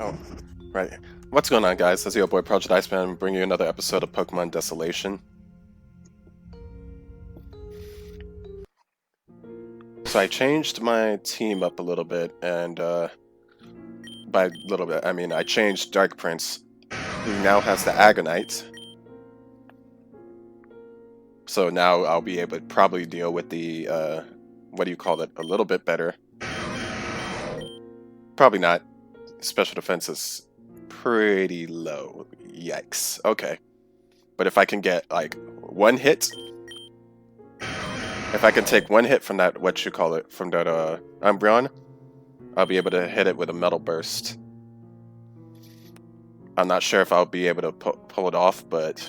Oh, right. What's going on, guys? This is your boy ProjectIceman bringing you another episode of Pokemon Desolation. So I changed my team up a little bit, and by a little bit, I mean I changed Dark Prince, who now has the Agonite. So now I'll be able to probably deal with the, what do you call it, a little bit better. Probably not. Special defense is pretty low. Yikes. Okay. But if I can get, like, one hit, if I can take one hit from that, from that, Umbreon, I'll be able to hit it with a Metal Burst. I'm not sure if I'll be able to pull it off, but...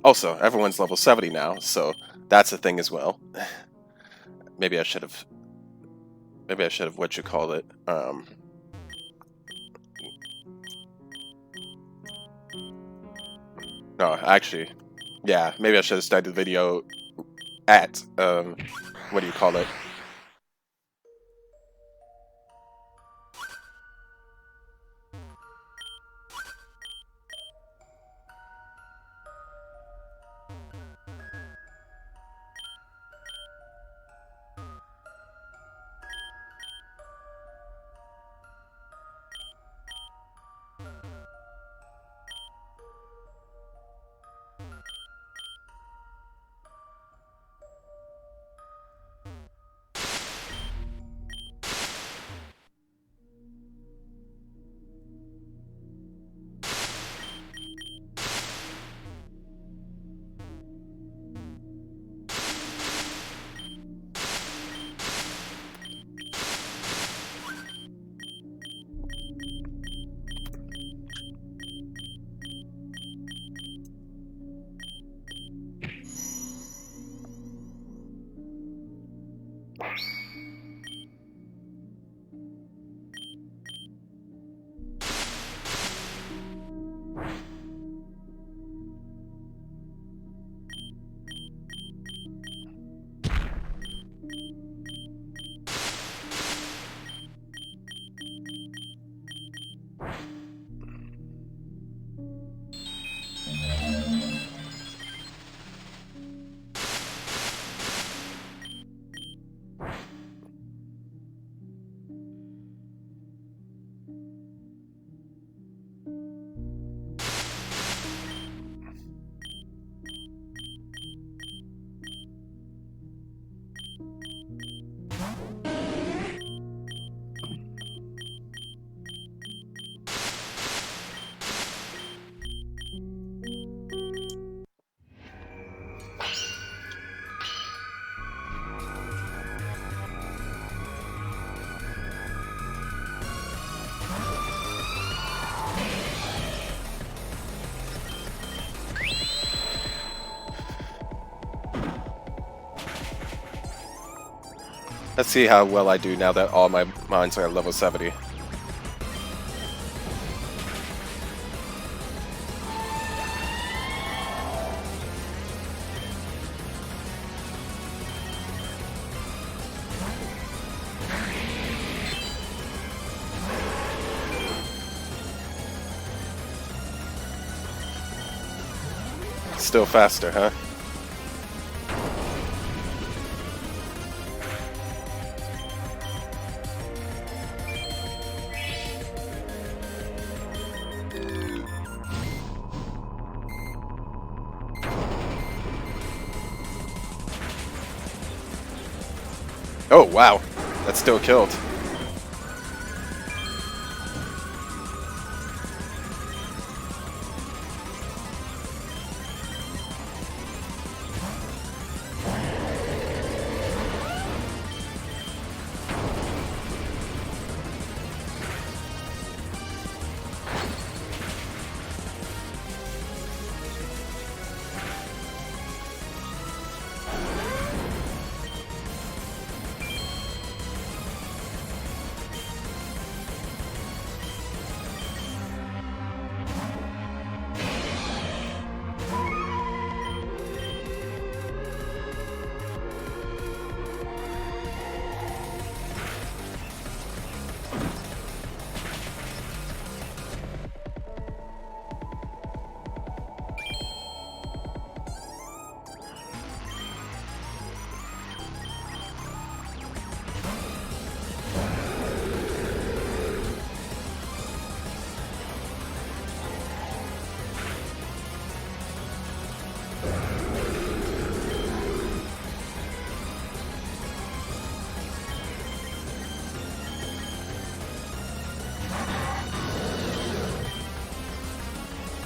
Also, everyone's level 70 now, so that's a thing as well. Maybe I should have, No, actually, yeah, maybe I should have started the video at, what do you call it? Let's see how well I do now that all my mines are at level 70. Still faster, huh? Oh, wow. That still killed.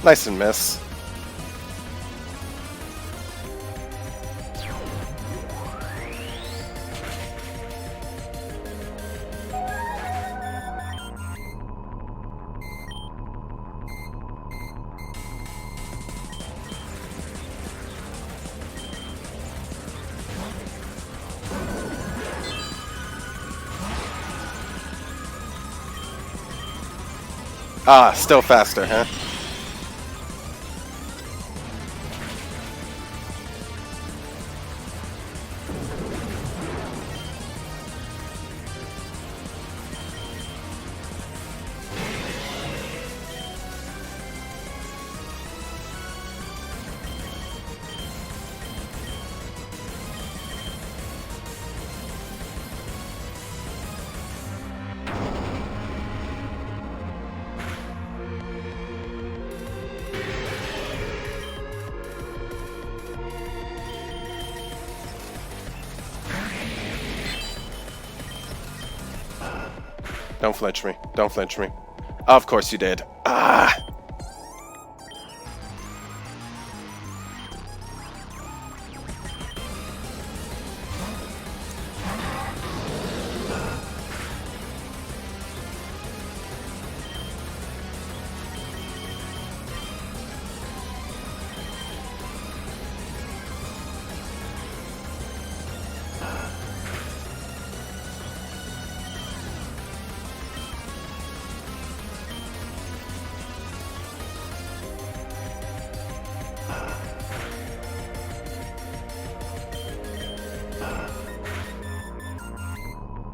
Nice and miss. Ah, still faster, huh? Don't flinch me. Don't flinch me. Of course you did. Ah!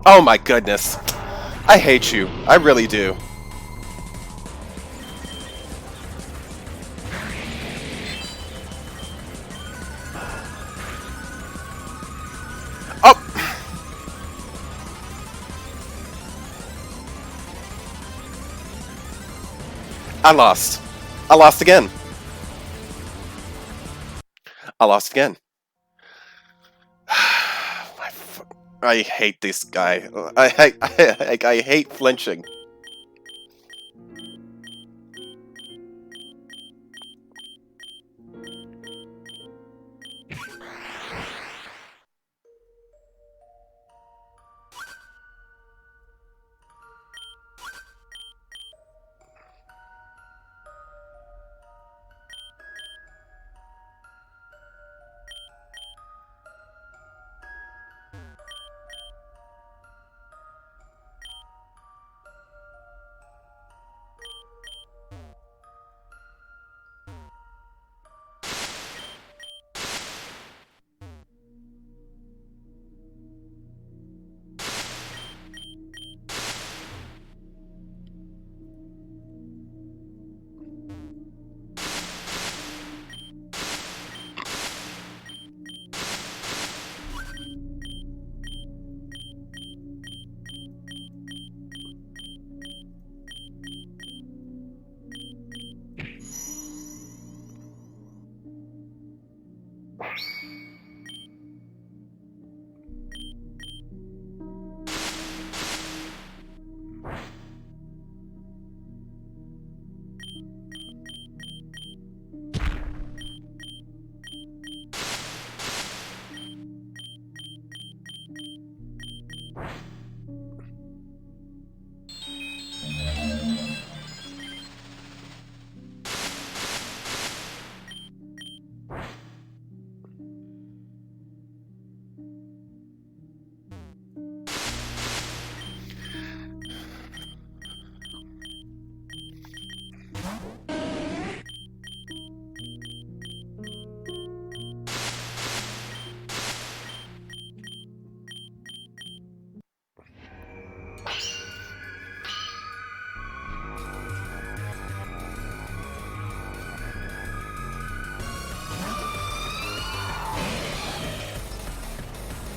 Oh my goodness. I hate you. I really do. Oh! I lost. I lost again. I lost again. I hate this guy. I hate flinching.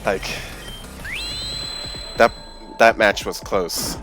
Like, that match was close.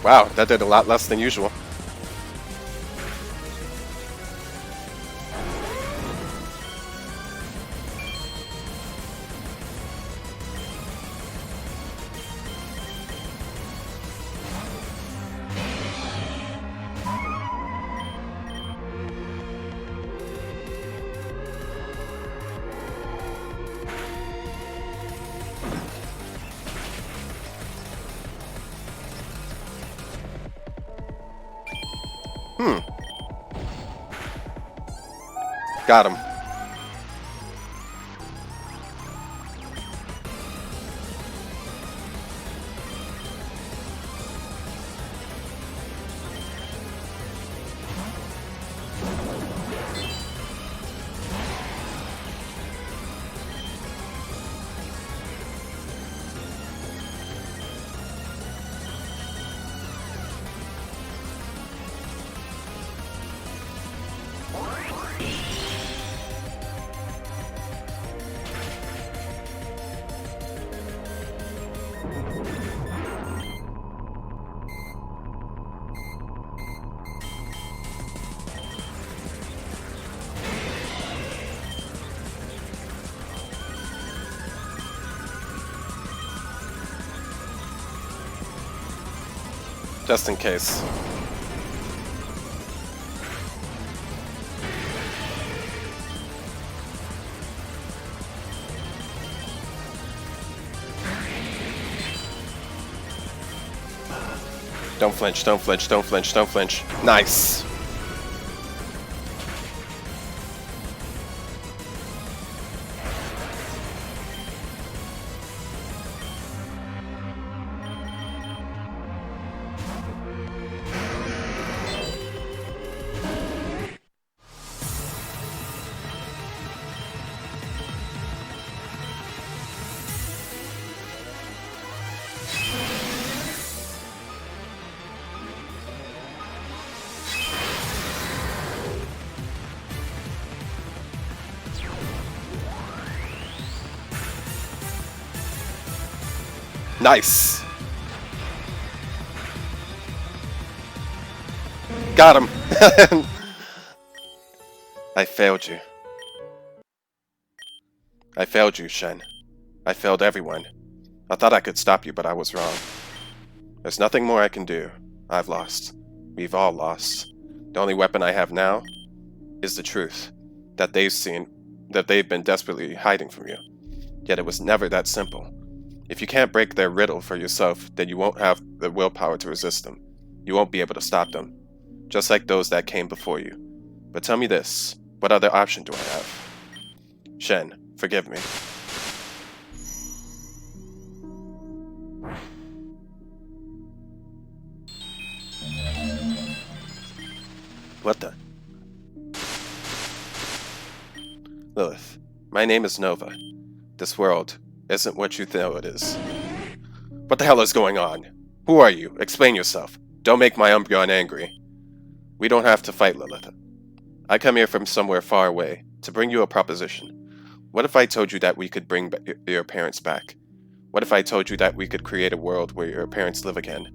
Wow, that did a lot less than usual. Got him. Just in case. Don't flinch, don't flinch, don't flinch, don't flinch. Nice! Nice! Got him! I failed you. I failed you, Shen. I failed everyone. I thought I could stop you, but I was wrong. There's nothing more I can do. I've lost. We've all lost. The only weapon I have now is the truth that they've been desperately hiding from you. Yet it was never that simple. If you can't break their riddle for yourself, then you won't have the willpower to resist them. You won't be able to stop them. Just like those that came before you. But tell me this, what other option do I have? Shen, forgive me. What the? Lilith, my name is Nova. This world isn't what you think it is. What the hell is going on? Who are you? Explain yourself. Don't make my Umbreon angry. We don't have to fight, Lilith. I come here from somewhere far away to bring you a proposition. What if I told you that we could bring your parents back? What if I told you that we could create a world where your parents live again?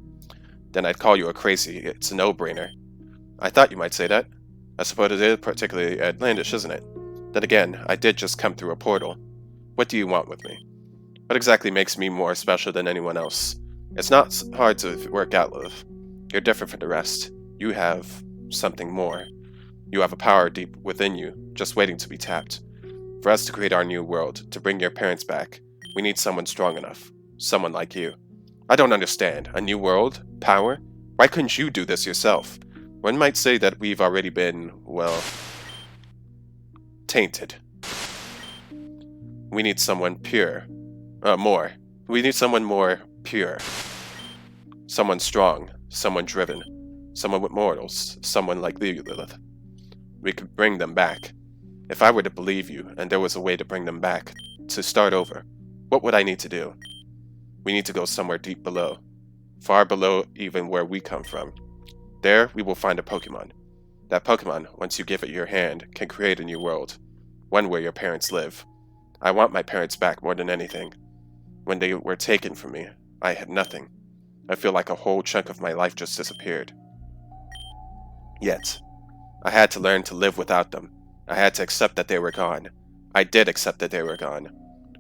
Then I'd call you a crazy. It's a no-brainer. I thought you might say that. I suppose it is particularly outlandish, isn't it? Then again, I did just come through a portal. What do you want with me? What exactly makes me more special than anyone else? It's not hard to work out, Lilith. You're different from the rest. You have something more. You have a power deep within you, just waiting to be tapped. For us to create our new world, to bring your parents back, we need someone strong enough. Someone like you. I don't understand. A new world? Power? Why couldn't you do this yourself? One might say that we've already been, well, tainted. We need someone pure. More. We need someone more pure. Someone strong. Someone driven. Someone with morals. Someone like Lilith. We could bring them back. If I were to believe you, and there was a way to bring them back, to start over, what would I need to do? We need to go somewhere deep below. Far below even where we come from. There, we will find a Pokemon. That Pokemon, once you give it your hand, can create a new world. One where your parents live. I want my parents back more than anything. When they were taken from me, I had nothing. I feel like a whole chunk of my life just disappeared. Yet, I had to learn to live without them. I had to accept that they were gone. I did accept that they were gone.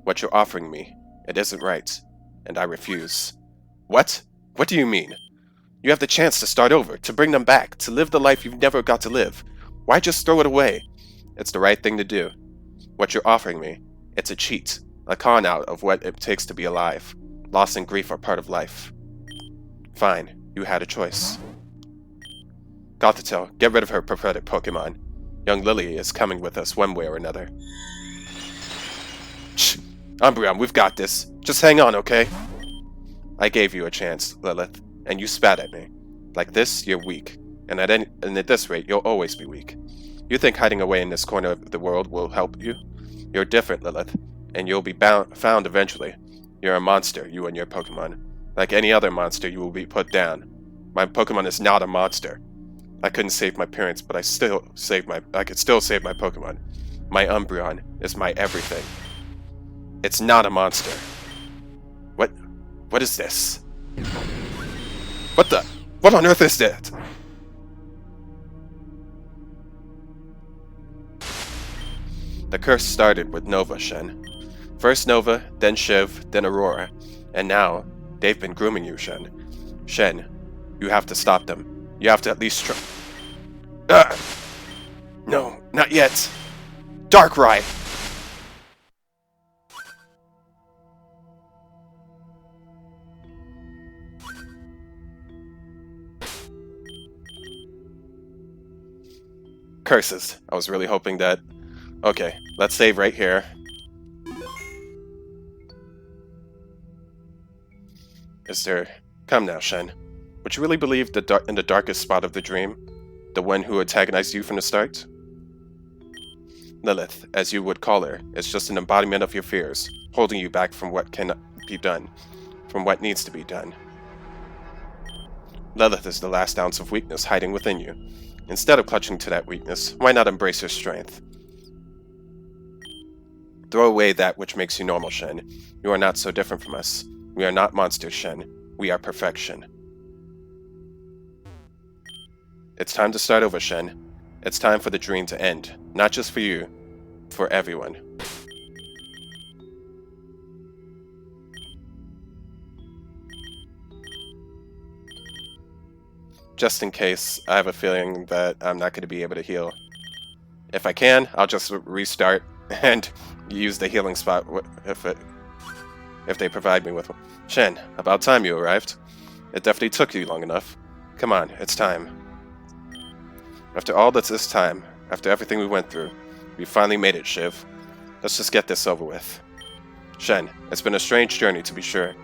What you're offering me, it isn't right, and I refuse. What? What do you mean? You have the chance to start over, to bring them back, to live the life you've never got to live. Why just throw it away? It's the right thing to do. What you're offering me, it's a cheat, a con out of what it takes to be alive. Loss and grief are part of life. Fine, you had a choice. Gothitelle, get rid of her pathetic Pokemon. Young Lily is coming with us one way or another. Shh! Umbreon, we've got this. Just hang on, okay? I gave you a chance, Lilith, and you spat at me. Like this, you're weak. And at this rate, you'll always be weak. You think hiding away in this corner of the world will help you? You're different, Lilith, and you'll be found eventually. You're a monster, you and your Pokemon. Like any other monster, you will be put down. My Pokemon is not a monster. I couldn't save my parents, but I could still save my Pokemon. My Umbreon is my everything. It's not a monster. What is this? What on earth is that? The curse started with Nova, Shen. First Nova, then Shiv, then Aurora. And now, they've been grooming you, Shen. Shen, you have to stop them. You have to at least try. No, not yet. Darkrai! Curses. I was really hoping that... Okay, let's save right here. Come now, Shen. Would you really believe in the darkest spot of the dream? The one who antagonized you from the start? Lilith, as you would call her, is just an embodiment of your fears, holding you back from what can be done, from what needs to be done. Lilith is the last ounce of weakness hiding within you. Instead of clutching to that weakness, why not embrace your strength? Throw away that which makes you normal, Shen. You are not so different from us. We are not monsters, Shen. We are perfection. It's time to start over, Shen. It's time for the dream to end. Not just for you, for everyone. Just in case, I have a feeling that I'm not going to be able to heal. If I can, I'll just restart and use the healing spot if they provide me with one. Shen, about time you arrived. It definitely took you long enough. Come on, it's time. After all this time, after everything we went through, we finally made it, Shiv. Let's just get this over with. Shen, it's been a strange journey to be sure.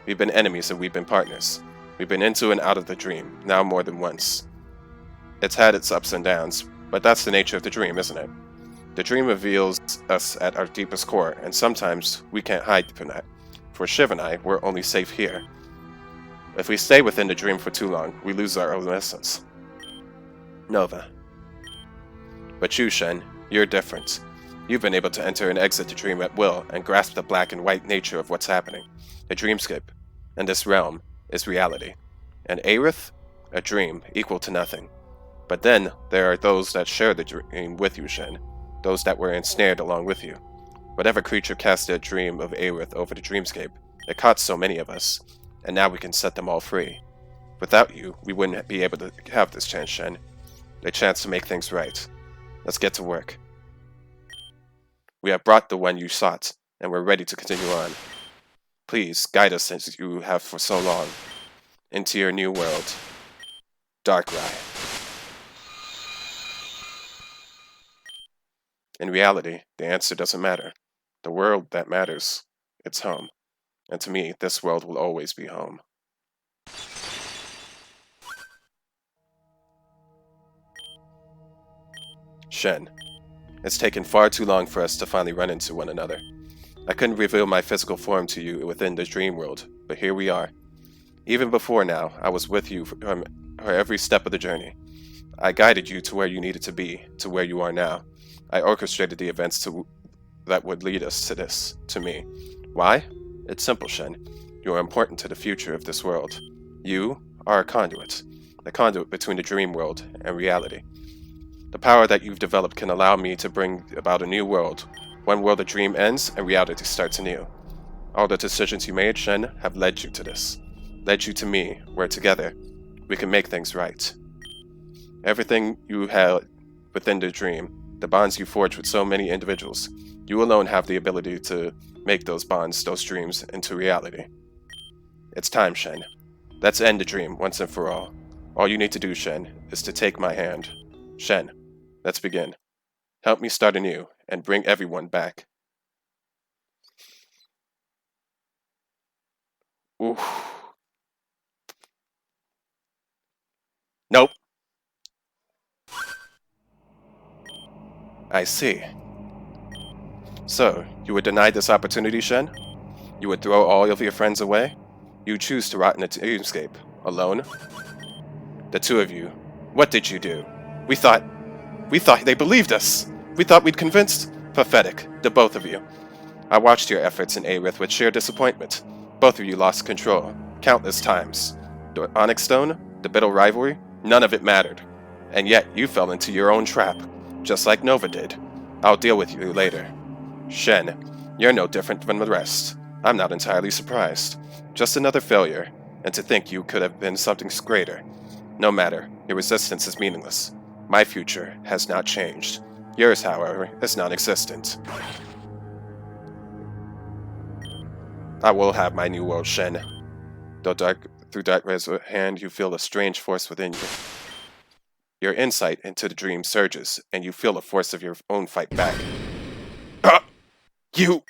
We've been enemies and we've been partners. We've been into and out of the dream, now more than once. It's had its ups and downs, but that's the nature of the dream, isn't it? The dream reveals us at our deepest core, and sometimes we can't hide from that. For Shiv and I, we're only safe here. If we stay within the dream for too long, we lose our own essence. Nova. But you, Shen, you're different. You've been able to enter and exit the dream at will and grasp the black and white nature of what's happening. The dreamscape, and this realm, is reality. And Aerith? A dream, equal to nothing. But then, there are those that share the dream with you, Shen. Those that were ensnared along with you. Whatever creature casted a dream of Aerith over the dreamscape, it caught so many of us, and now we can set them all free. Without you, we wouldn't be able to have this chance, Shen. A chance to make things right. Let's get to work. We have brought the one you sought, and we're ready to continue on. Please, guide us as you have for so long. Into your new world. Darkrai. In reality, the answer doesn't matter. The world that matters, it's home. And to me, this world will always be home. Shen, it's taken far too long for us to finally run into one another. I couldn't reveal my physical form to you within the dream world, but here we are. Even before now, I was with you for every step of the journey. I guided you to where you needed to be, to where you are now. I orchestrated the events that would lead us to me. Why? It's simple, Shen. You are important to the future of this world. You are a conduit between the dream world and reality. The power that you've developed can allow me to bring about a new world, one world the dream ends and reality starts anew. All the decisions you made, Shen, have led you to this. Led you to me, where together, we can make things right. Everything you had within the dream, the bonds you forged with so many individuals, you alone have the ability to make those bonds, those dreams, into reality. It's time, Shen. Let's end the dream once and for all. All you need to do, Shen, is to take my hand. Shen, let's begin. Help me start anew and bring everyone back. Oof. Nope. I see. So, you would deny this opportunity, Shen? You would throw all of your friends away? You choose to rot in a dreamscape, alone? The two of you, what did you do? We thought they believed us. We thought we'd convinced. Pathetic, the both of you. I watched your efforts in Aerith with sheer disappointment. Both of you lost control, countless times. The Onyx Stone, the bitter rivalry, none of it mattered. And yet you fell into your own trap, just like Nova did. I'll deal with you later. Shen, you're no different from the rest. I'm not entirely surprised. Just another failure, and to think you could have been something greater. No matter, your resistance is meaningless. My future has not changed. Yours, however, is non-existent. I will have my new world, Shen. Through Darkrai's hand, you feel a strange force within you. Your insight into the dream surges, and you feel a force of your own fight back. You!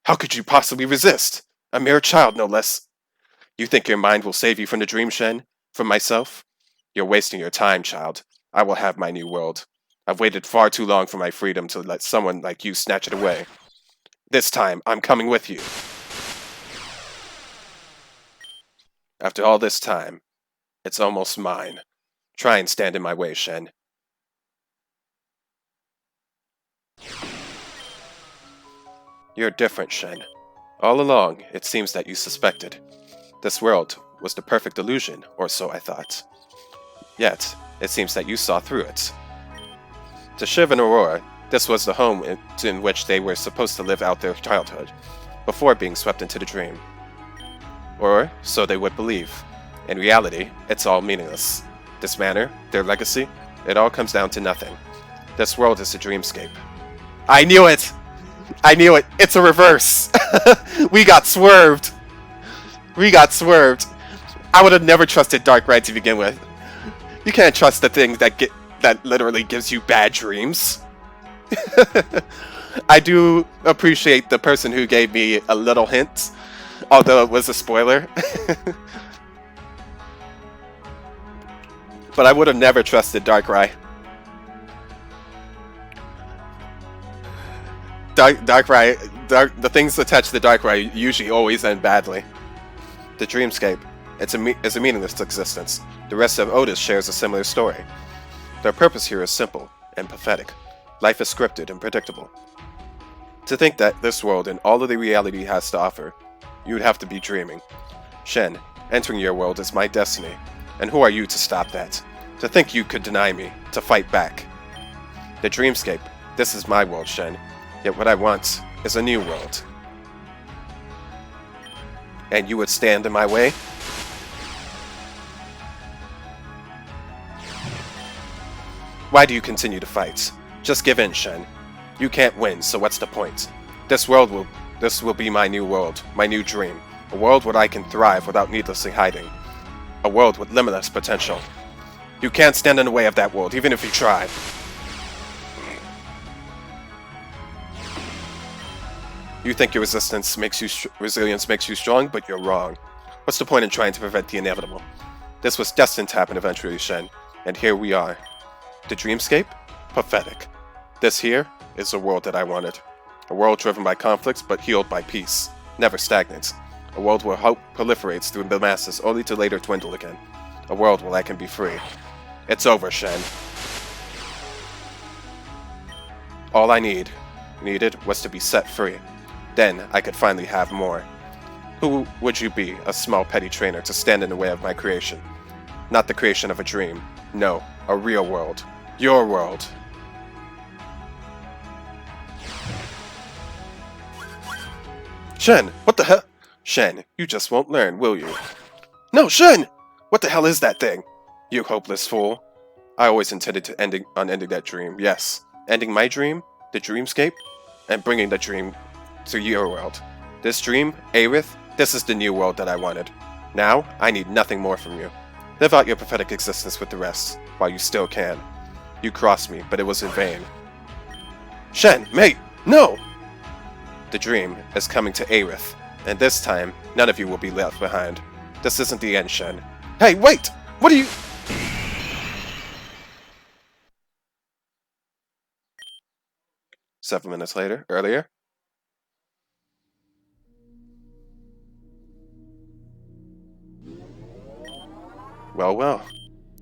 How could you possibly resist? A mere child, no less. You think your mind will save you from the dream, Shen? From myself? You're wasting your time, child. I will have my new world. I've waited far too long for my freedom to let someone like you snatch it away. This time, I'm coming with you. After all this time, it's almost mine. Try and stand in my way, Shen. You're different, Shen. All along, it seems that you suspected. This world was the perfect illusion, or so I thought. Yet, it seems that you saw through it. To Shiv and Aurora, this was the home in which they were supposed to live out their childhood, before being swept into the dream. Or, so they would believe. In reality, it's all meaningless. This manor, their legacy, it all comes down to nothing. This world is a dreamscape. I knew it! I knew it! It's a reverse! We got swerved! We got swerved! I would have never trusted Darkrai to begin with. You can't trust the thing that literally gives you bad dreams. I do appreciate the person who gave me a little hint, although it was a spoiler. But I would have never trusted Darkrai. The things attached to Darkrai usually always end badly. The dreamscape, it's a meaningless existence. The rest of Otis shares a similar story. Their purpose here is simple and pathetic. Life is scripted and predictable. To think that this world and all of the reality has to offer, you would have to be dreaming. Shen, entering your world is my destiny, and who are you to stop that? To think you could deny me, to fight back. The dreamscape, this is my world, Shen, yet what I want is a new world. And you would stand in my way? Why do you continue to fight? Just give in, Shen. You can't win, so what's the point? This will be my new world, my new dream. A world where I can thrive without needlessly hiding. A world with limitless potential. You can't stand in the way of that world, even if you try. You think your resilience makes you strong, but you're wrong. What's the point in trying to prevent the inevitable? This was destined to happen eventually, Shen, and here we are. The dreamscape? Pathetic. This here is the world that I wanted. A world driven by conflicts, but healed by peace. Never stagnant. A world where hope proliferates through the masses, only to later dwindle again. A world where I can be free. It's over, Shen. All I needed was to be set free. Then I could finally have more. Who would you be, a small petty trainer, to stand in the way of my creation? Not the creation of a dream. No, a real world. Your world. Shen, what the hell? Shen, you just won't learn, will you? No, Shen! What the hell is that thing? You hopeless fool. I always intended to ending that dream, yes. Ending my dream, the dreamscape, and bringing the dream to your world. This dream, Aerith, this is the new world that I wanted. Now, I need nothing more from you. Live out your pathetic existence with the rest, while you still can. You crossed me, but it was in vain. Shen, mate, no! The dream is coming to Aerith, and this time, none of you will be left behind. This isn't the end, Shen. Hey, wait! What are you... 7 minutes earlier. Well, well.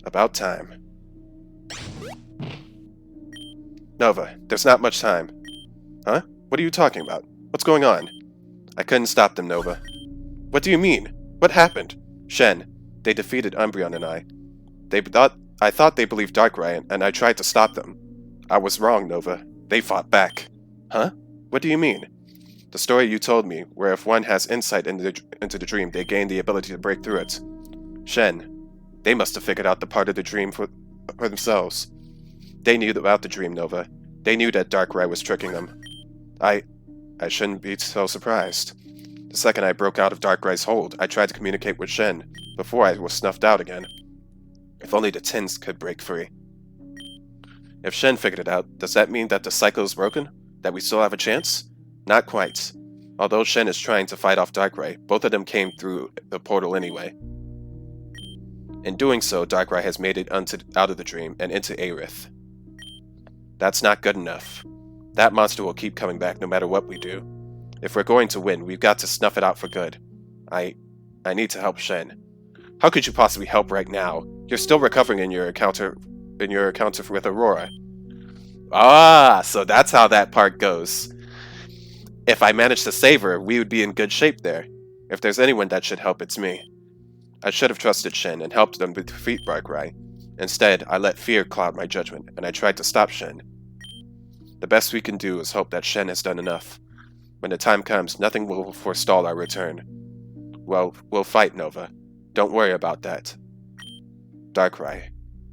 About time. Nova, there's not much time. Huh? What are you talking about? What's going on? I couldn't stop them, Nova. What do you mean? What happened? Shen, they defeated Umbreon and I. I thought they believed Darkrai, and I tried to stop them. I was wrong, Nova. They fought back. Huh? What do you mean? The story you told me, where if one has insight into the dream, they gain the ability to break through it. Shen, they must have figured out the part of the dream for themselves. They knew about the dream, Nova. They knew that Darkrai was tricking them. I shouldn't be so surprised. The second I broke out of Darkrai's hold, I tried to communicate with Shen, before I was snuffed out again. If only the tins could break free. If Shen figured it out, does that mean that the cycle is broken? That we still have a chance? Not quite. Although Shen is trying to fight off Darkrai, both of them came through the portal anyway. In doing so, Darkrai has made it out of the dream and into Aerith. That's not good enough. That monster will keep coming back no matter what we do. If we're going to win, we've got to snuff it out for good. I need to help Shen. How could you possibly help right now? You're still recovering in your encounter with Aurora. Ah, so that's how that part goes. If I managed to save her, we would be in good shape there. If there's anyone that should help, it's me. I should have trusted Shen and helped them defeat Darkrai. Instead, I let fear cloud my judgment, and I tried to stop Shen. The best we can do is hope that Shen has done enough. When the time comes, nothing will forestall our return. Well, we'll fight, Nova. Don't worry about that. Darkrai.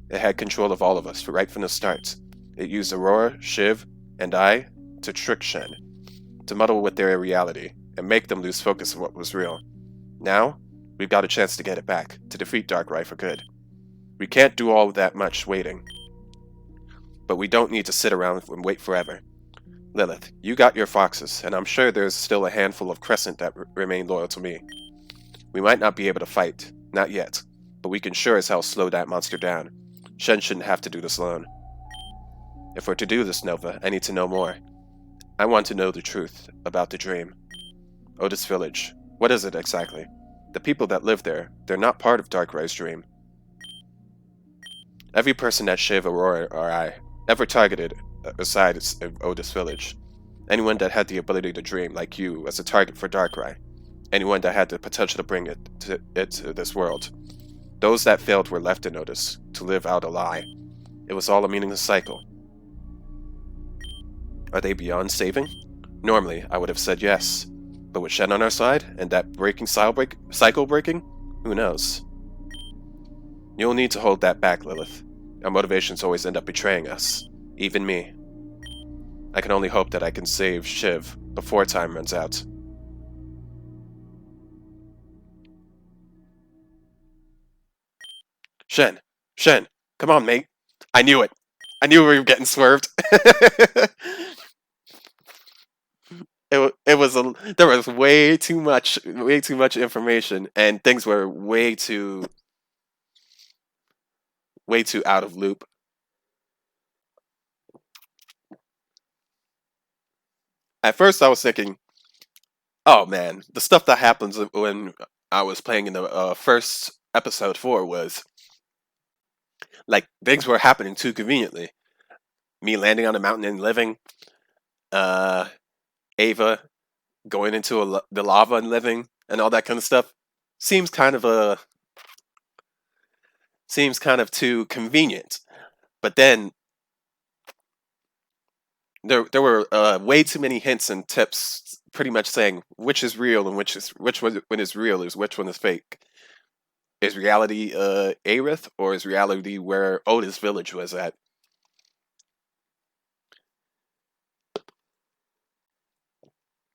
It had control of all of us right from the start. It used Aurora, Shiv, and I to trick Shen, to muddle with their reality, and make them lose focus of what was real. Now, we've got a chance to get it back, to defeat Darkrai for good. We can't do all that much waiting. But we don't need to sit around and wait forever. Lilith, you got your foxes, and I'm sure there's still a handful of Crescent that remain loyal to me. We might not be able to fight, not yet, but we can sure as hell slow that monster down. Shen shouldn't have to do this alone. If we're to do this, Nova, I need to know more. I want to know the truth about the dream. Otis Village. What is it exactly? The people that live there, they're not part of Darkrai's dream. Every person that Shiv, Aurora, or I ever targeted aside Otis Village. Anyone that had the ability to dream, like you, was a target for Darkrai. Anyone that had the potential to bring it to this world. Those that failed were left in Otis, to live out a lie. It was all a meaningless cycle. Are they beyond saving? Normally, I would have said yes. But with Shen on our side, and that cycle breaking, who knows? You'll need to hold that back, Lilith. Our motivations always end up betraying us. Even me. I can only hope that I can save Shiv before time runs out. Shen! Shen! Come on, mate! I knew it! I knew we were getting swerved! There was way too much information, and things were way too out of loop. At first, I was thinking, oh man, the stuff that happens when I was playing in the first episode 4 was like things were happening too conveniently. Me landing on a mountain and living, Ava going into the lava and living, and all that kind of stuff seems kind of too convenient. But then there were way too many hints and tips, pretty much saying which is real and which one is real is which one is fake. Is reality Aerith, or is reality where Otis Village was at?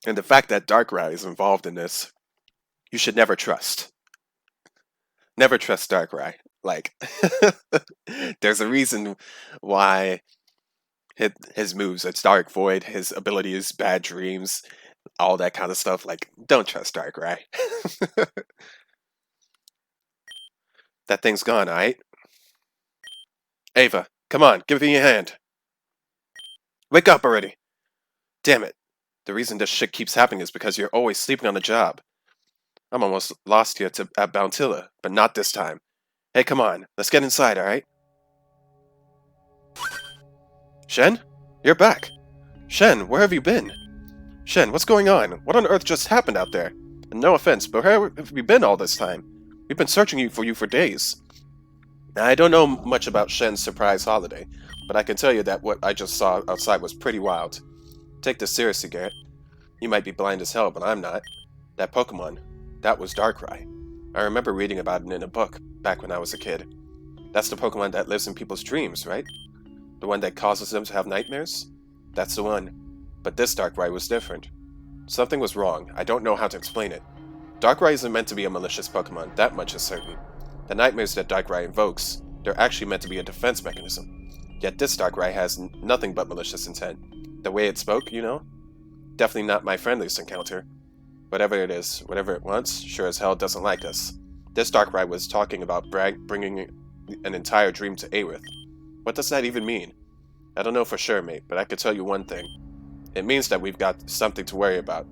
And the fact that Darkrai is involved in this, you should never trust. Never trust Darkrai. Like, there's a reason why his moves, it's Dark Void, his ability is Bad Dreams, all that kind of stuff. Like, don't trust Darkrai. That thing's gone, alright? Ava, come on, give me a hand. Wake up already. Damn it. The reason this shit keeps happening is because you're always sleeping on the job. I'm almost lost you at Bountilla, but not this time. Hey, come on, let's get inside, alright? Shen? You're back. Shen, where have you been? Shen, what's going on? What on earth just happened out there? And no offense, but where have you been all this time? We've been searching for you for days. Now, I don't know much about Shen's surprise holiday, but I can tell you that what I just saw outside was pretty wild. Take this seriously, Garrett. You might be blind as hell, but I'm not. That Pokemon, that was Darkrai. I remember reading about it in a book back when I was a kid. That's the Pokemon that lives in people's dreams, right? The one that causes them to have nightmares? That's the one. But this Darkrai was different. Something was wrong. I don't know how to explain it. Darkrai isn't meant to be a malicious Pokemon, that much is certain. The nightmares that Darkrai invokes, they're actually meant to be a defense mechanism. Yet this Darkrai has nothing but malicious intent. The way it spoke, you know? Definitely not my friendliest encounter. Whatever it is, whatever it wants, sure as hell doesn't like us. This Darkrai was talking about bringing an entire dream to Aerith. What does that even mean? I don't know for sure, mate, but I could tell you one thing. It means that we've got something to worry about.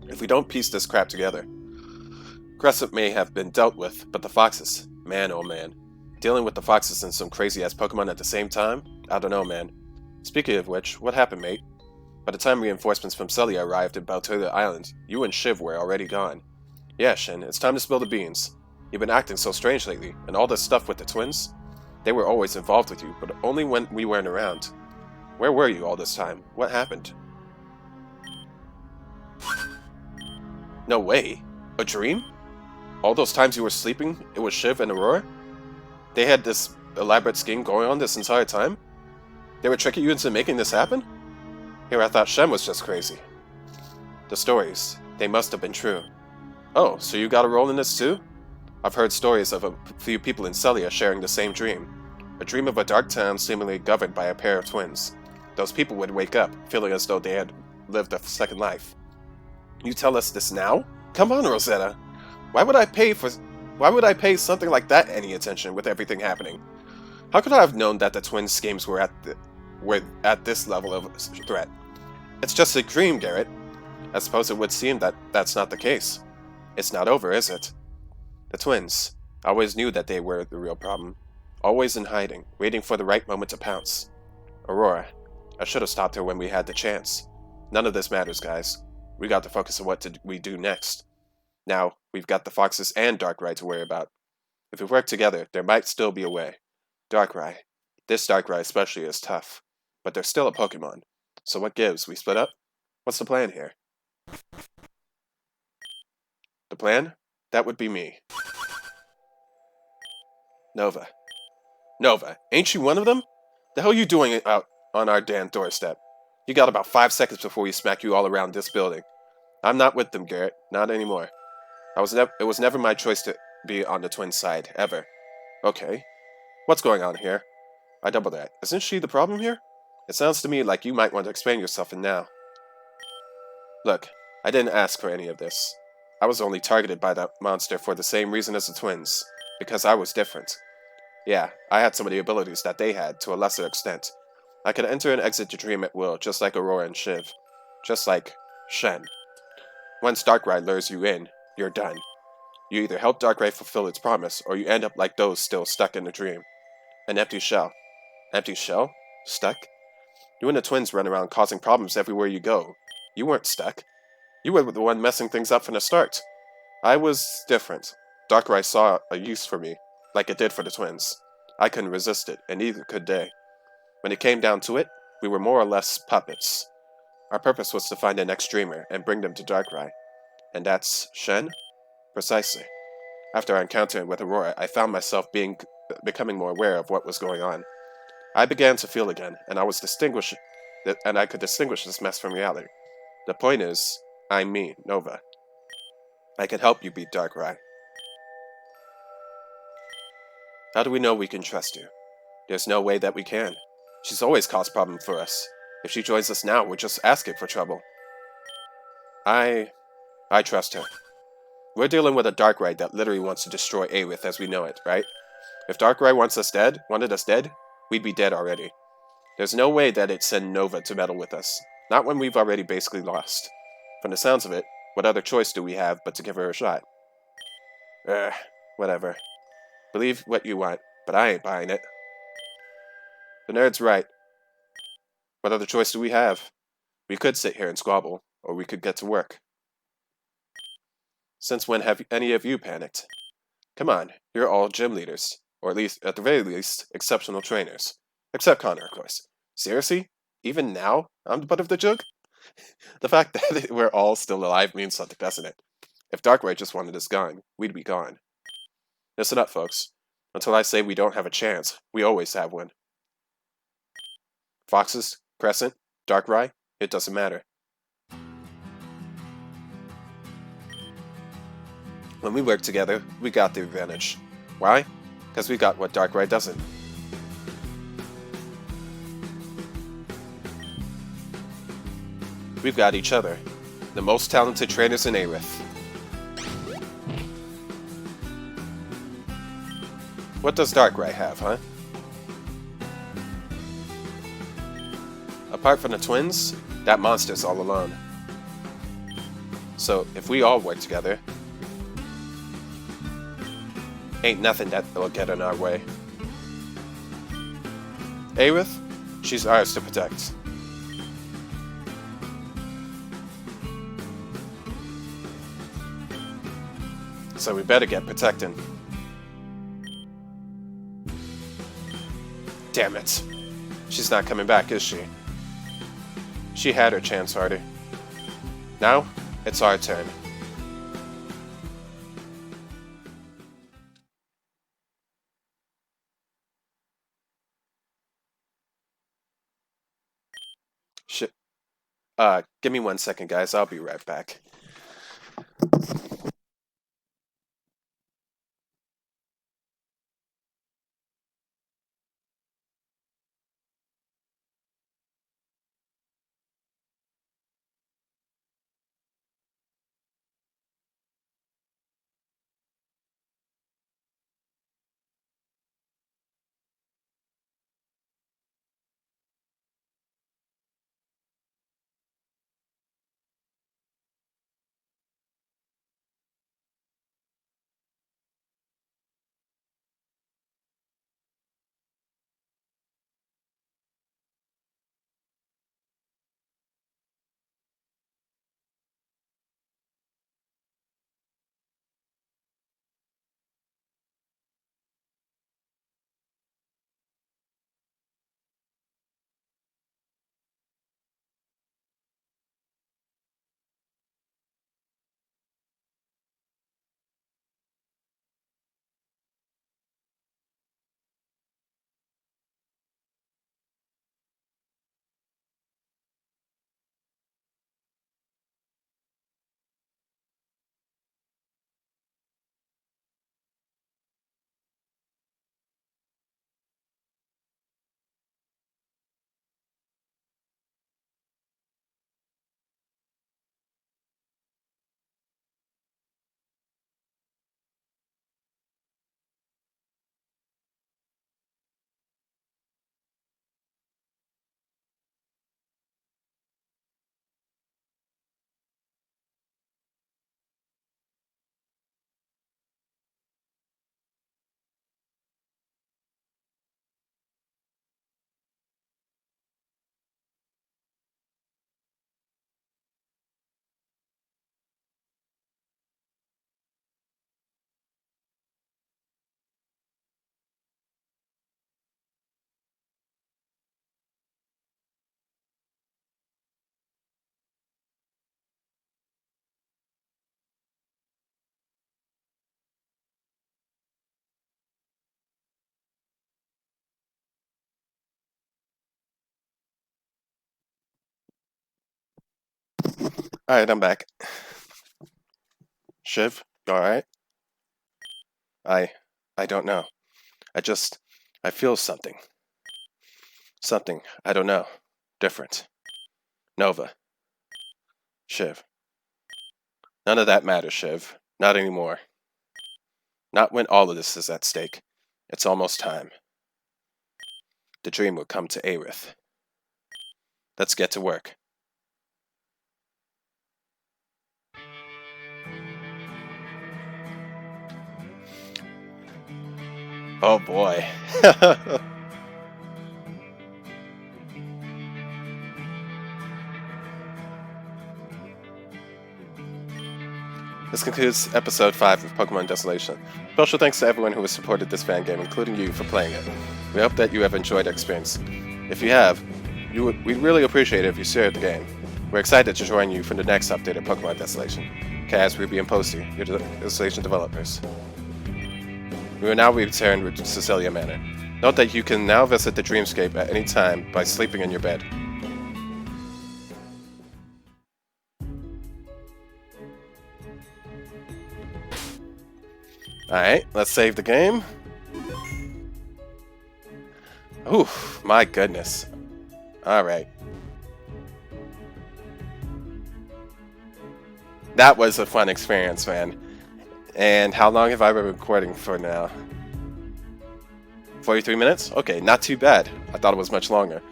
If we don't piece this crap together. Crescent may have been dealt with, but the foxes, man oh man. Dealing with the foxes and some crazy-ass Pokemon at the same time? I don't know, man. Speaking of which, what happened, mate? By the time reinforcements from Celia arrived at Baltolia Island, you and Shiv were already gone. Yeah, Shin, it's time to spill the beans. You've been acting so strange lately, and all this stuff with the twins? They were always involved with you, but only when we weren't around. Where were you all this time? What happened? No way. A dream? All those times you were sleeping, it was Shiv and Aurora? They had this elaborate scheme going on this entire time? They were tricking you into making this happen? Here I thought Shem was just crazy. The stories, they must have been true. Oh, so you got a role in this too? I've heard stories of a few people in Celia sharing the same dream. A dream of a dark town seemingly governed by a pair of twins. Those people would wake up, feeling as though they had lived a second life. You tell us this now? Come on, Rosetta. Why would I pay something like that any attention with everything happening? How could I have known that the twins' schemes were at this level of threat? It's just a dream, Garrett. I suppose it would seem that that's not the case. It's not over, is it? The twins. I always knew that they were the real problem. Always in hiding, waiting for the right moment to pounce. Aurora. I should have stopped her when we had the chance. None of this matters, guys. We got to focus on what we do next. Now, we've got the Foxes and Darkrai to worry about. If we work together, there might still be a way. Darkrai. This Darkrai especially is tough. But they're still a Pokemon. So what gives? We split up? What's the plan here? The plan? That would be me. Nova. Nova, ain't you one of them? The hell you doing out on our damn doorstep? You got about 5 seconds before we smack you all around this building. I'm not with them, Garrett. Not anymore. It was never my choice to be on the twin side, ever. Okay. What's going on here? I double that. Isn't she the problem here? It sounds to me like you might want to explain yourself in now. Look, I didn't ask for any of this. I was only targeted by that monster for the same reason as the twins. Because I was different. Yeah, I had some of the abilities that they had, to a lesser extent. I could enter and exit the dream at will, just like Aurora and Shiv. Just like Shen. Once Darkrai lures you in, you're done. You either help Darkrai fulfill its promise, or you end up like those still stuck in the dream. An empty shell. Empty shell? Stuck? You and the twins run around causing problems everywhere you go. You weren't stuck. You were the one messing things up from the start. I was different. Darkrai saw a use for me, like it did for the twins. I couldn't resist it, and neither could they. When it came down to it, we were more or less puppets. Our purpose was to find the next dreamer and bring them to Darkrai. And that's Shen? Precisely. After our encounter with Aurora, I found myself becoming more aware of what was going on. I began to feel again, and I could distinguish this mess from reality. The point is, I'm me, Nova. I can help you beat Darkrai. How do we know we can trust you? There's no way that we can. She's always caused problems for us. If she joins us now, we're just asking for trouble. I trust her. We're dealing with a Darkrai that literally wants to destroy Aerith as we know it, right? If Darkrai wanted us dead, we'd be dead already. There's no way that it'd send Nova to meddle with us. Not when we've already basically lost. From the sounds of it, what other choice do we have but to give her a shot? Whatever. Believe what you want, but I ain't buying it. The nerd's right. What other choice do we have? We could sit here and squabble, or we could get to work. Since when have any of you panicked? Come on, you're all gym leaders, or at the very least, exceptional trainers. Except Connor, of course. Seriously? Even now, I'm the butt of the joke? The fact that we're all still alive means something, doesn't it? If Darkrai just wanted us gone, we'd be gone. Listen up, folks. Until I say we don't have a chance, we always have one. Foxes, Crescent, Darkrai, it doesn't matter. When we work together, we got the advantage. Why? Because we got what Darkrai doesn't. We've got each other, the most talented trainers in Aerith. What does Darkrai have, huh? Apart from the twins, that monster's all alone. So, if we all work together, ain't nothing that will get in our way. Aerith, she's ours to protect. So we better get protecting. Damn it. She's not coming back, is she? She had her chance, Hardy. Now, it's our turn. Give me 1 second, guys. I'll be right back. Alright, I'm back. Shiv, you alright? I don't know. I feel something. Something, I don't know. Different. Nova. Shiv. None of that matters, Shiv. Not anymore. Not when all of this is at stake. It's almost time. The dream will come to Aerith. Let's get to work. Oh boy. This concludes episode 5 of Pokemon Desolation. Special thanks to everyone who has supported this fan game, including you for playing it. We hope that you have enjoyed the experience. If you have, we'd really appreciate it if you shared the game. We're excited to join you for the next update of Pokemon Desolation. Kaz, Ruby, and Posty, your Desolation developers. We will now return to Cecilia Manor. Note that you can now visit the Dreamscape at any time by sleeping in your bed. Alright, let's save the game. Oof, my goodness. Alright. That was a fun experience, man. And how long have I been recording for now? 43 minutes? Okay, not too bad. I thought it was much longer.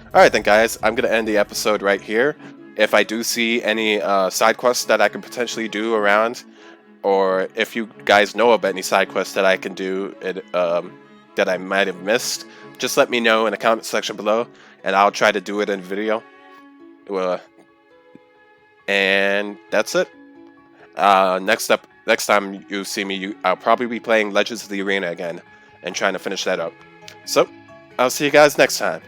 Alright then, guys, I'm going to end the episode right here. If I do see any side quests that I can potentially do around, or if you guys know about any side quests that I can do that I might have missed, just let me know in the comment section below, and I'll try to do it in video. And that's it. Next time you see me, I'll probably be playing Legends of the Arena again and trying to finish that up. So, I'll see you guys next time.